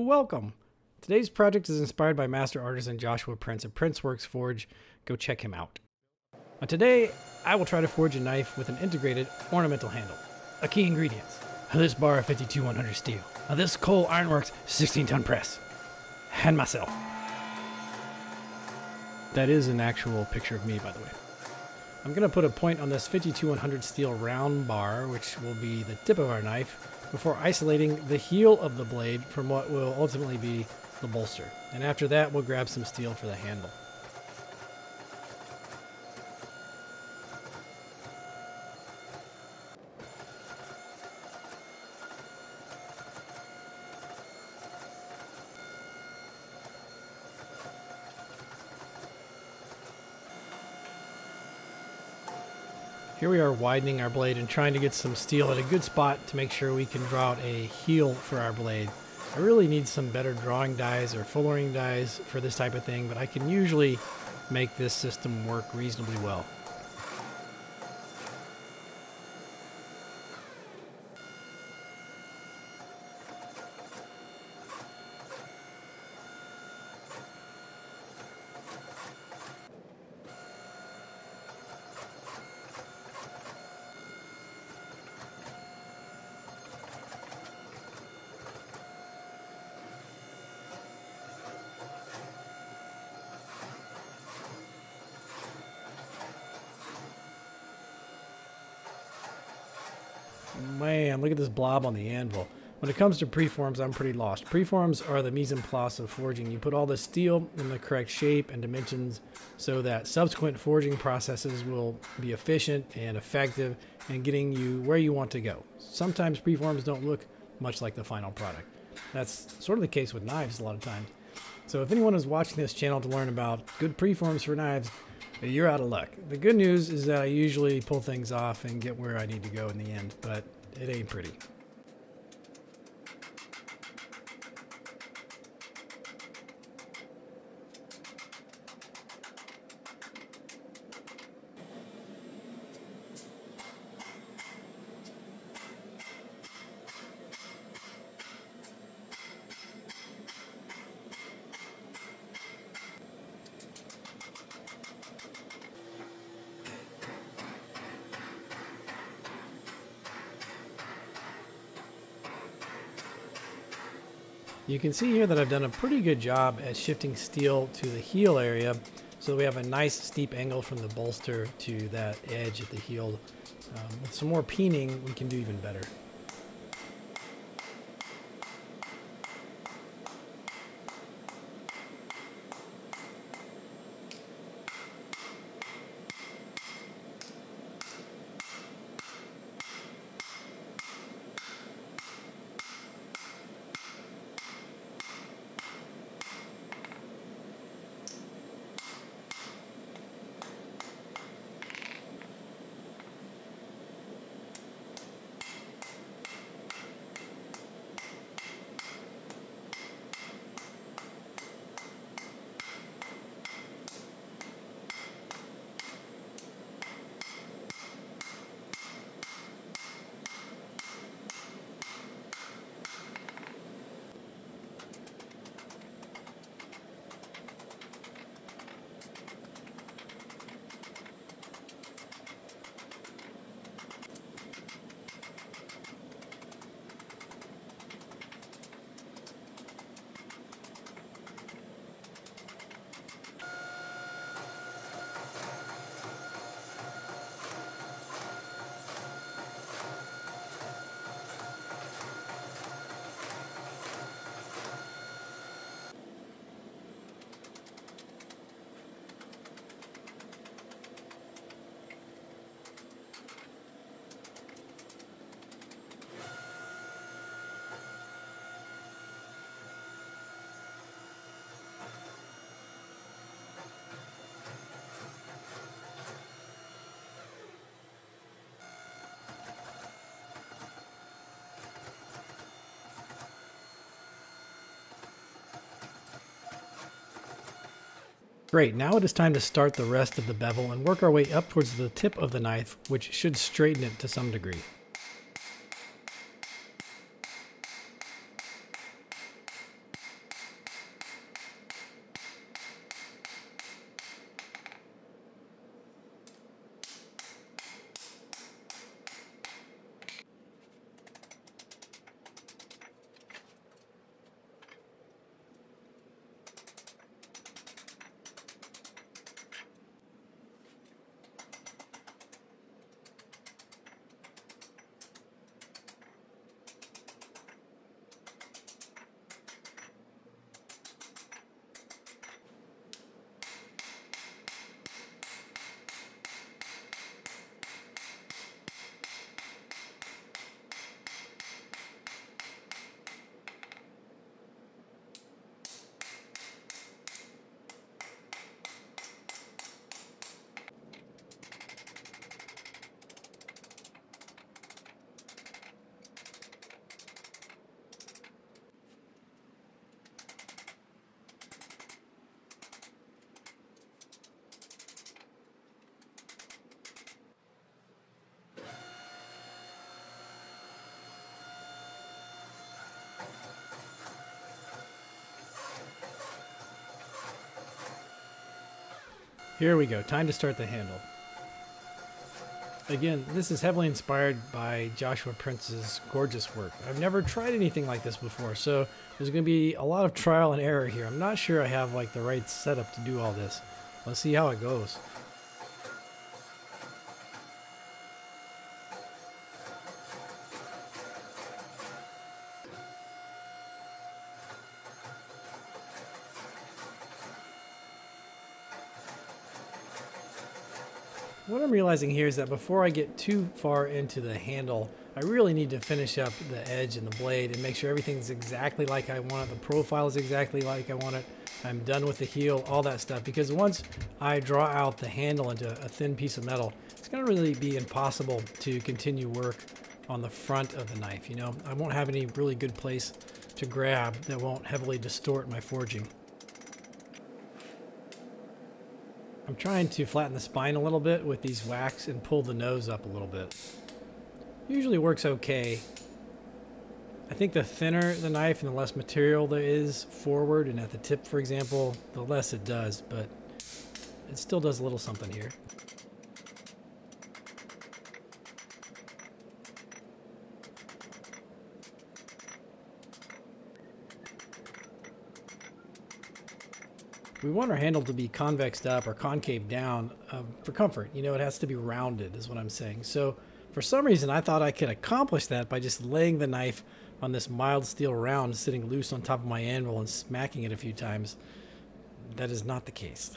Welcome! Today's project is inspired by master artisan Joshua Prince at Princeworks Forge. Go check him out. Today, I will try to forge a knife with an integrated ornamental handle. A key ingredients: this bar of 52-100 steel, this Cole Ironworks 16-ton press, and myself. That is an actual picture of me, by the way. I'm going to put a point on this 52-100 steel round bar, which will be the tip of our knife, before isolating the heel of the blade from what will ultimately be the bolster. And after that, we'll grab some steel for the handle. Here we are widening our blade and trying to get some steel at a good spot to make sure we can draw out a heel for our blade. I really need some better drawing dies or fullering dies for this type of thing, but I can usually make this system work reasonably well. Man, look at this blob on the anvil. When it comes to preforms, I'm pretty lost. Preforms are the mise en place of forging. You put all the steel in the correct shape and dimensions so that subsequent forging processes will be efficient and effective in getting you where you want to go. Sometimes preforms don't look much like the final product. That's sort of the case with knives a lot of times. So if anyone is watching this channel to learn about good preforms for knives, you're out of luck. The good news is that I usually pull things off and get where I need to go in the end, but it ain't pretty. You can see here that I've done a pretty good job at shifting steel to the heel area so that we have a nice steep angle from the bolster to that edge at the heel. With some more peening, we can do even better. Great, now it is time to start the rest of the bevel and work our way up towards the tip of the knife, which should straighten it to some degree. Here we go, time to start the handle. Again, this is heavily inspired by Joshua Prince's gorgeous work. I've never tried anything like this before, so there's going to be a lot of trial and error here. I'm not sure I have like the right setup to do all this. Let's see how it goes. What I'm realizing here is that before I get too far into the handle, I really need to finish up the edge and the blade and make sure everything's exactly like I want it. The profile is exactly like I want it. I'm done with the heel, all that stuff. Because once I draw out the handle into a thin piece of metal, it's going to really be impossible to continue work on the front of the knife. You know, I won't have any really good place to grab that won't heavily distort my forging. I'm trying to flatten the spine a little bit with these wax and pull the nose up a little bit. Usually works okay. I think the thinner the knife and the less material there is forward and at the tip, for example, the less it does, but it still does a little something here. We want our handle to be convexed up or concave down for comfort. You know, it has to be rounded is what I'm saying. So for some reason, I thought I could accomplish that by just laying the knife on this mild steel round sitting loose on top of my anvil and smacking it a few times. That is not the case.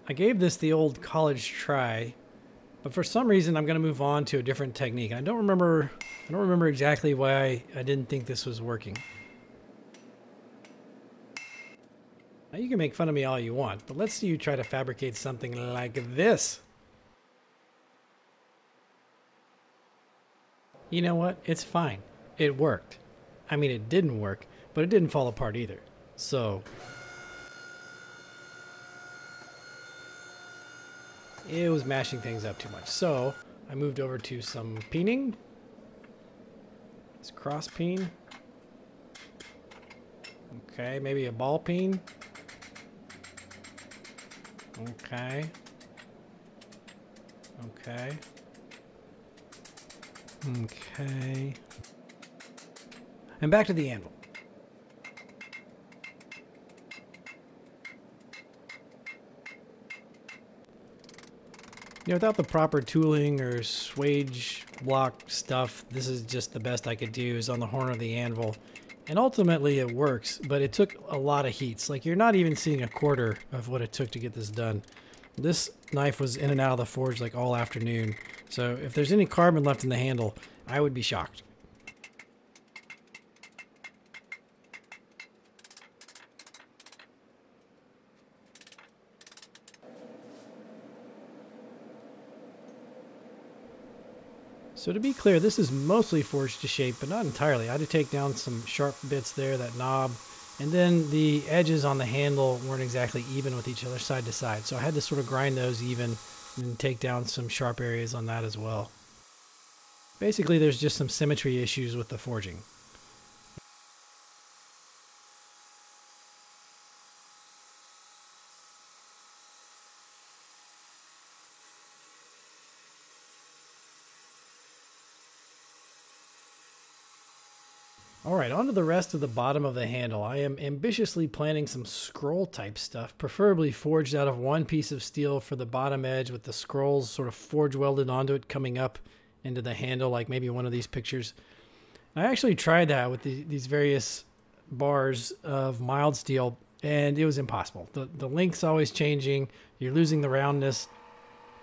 I gave this the old college try, but for some reason I'm going to move on to a different technique. I don't remember exactly why I didn't think this was working. Now you can make fun of me all you want, but let's see you try to fabricate something like this. You know what? It's fine. It worked. I mean, it didn't work, but it didn't fall apart either. So it was mashing things up too much. So I moved over to some peening. Let's cross peen. Okay, maybe a ball peen. Okay. Okay. Okay. And back to the anvil. You know, without the proper tooling or swage block stuff, this is just the best I could do is on the horn of the anvil. And ultimately it works, but it took a lot of heats. Like, you're not even seeing a quarter of what it took to get this done. This knife was in and out of the forge like all afternoon. So if there's any carbon left in the handle, I would be shocked. So to be clear, this is mostly forged to shape, but not entirely. I had to take down some sharp bits there, that knob, and then the edges on the handle weren't exactly even with each other side to side. So I had to sort of grind those even and take down some sharp areas on that as well. Basically, there's just some symmetry issues with the forging. Alright, on to the rest of the bottom of the handle. I am ambitiously planning some scroll type stuff, preferably forged out of one piece of steel for the bottom edge with the scrolls sort of forge welded onto it coming up into the handle, like maybe one of these pictures. I actually tried that with these various bars of mild steel, and it was impossible. The length's always changing, you're losing the roundness,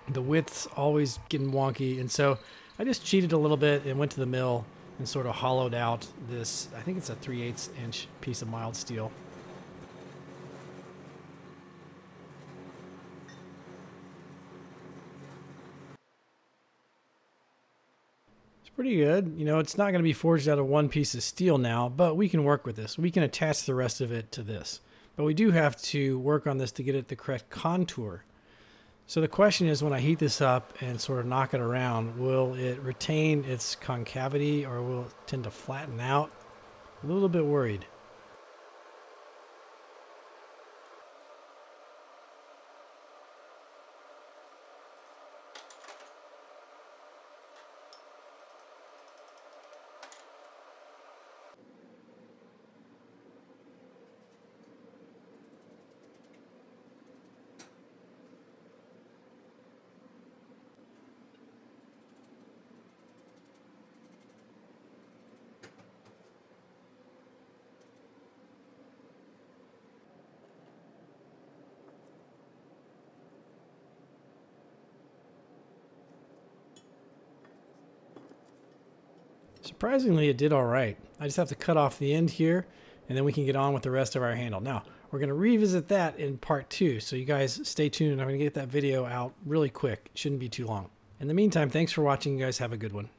the width's always getting wonky, and so I just cheated a little bit and went to the mill and sort of hollowed out this, I think it's a 3/8 inch piece of mild steel. Pretty good. You know, it's not going to be forged out of one piece of steel now, but we can work with this. We can attach the rest of it to this. But we do have to work on this to get it the correct contour. So the question is, when I heat this up and sort of knock it around, will it retain its concavity or will it tend to flatten out? A little bit worried. Surprisingly, it did all right. I just have to cut off the end here, and then we can get on with the rest of our handle. Now, we're going to revisit that in part 2, so you guys stay tuned. I'm going to get that video out really quick. It shouldn't be too long. In the meantime, thanks for watching. You guys have a good one.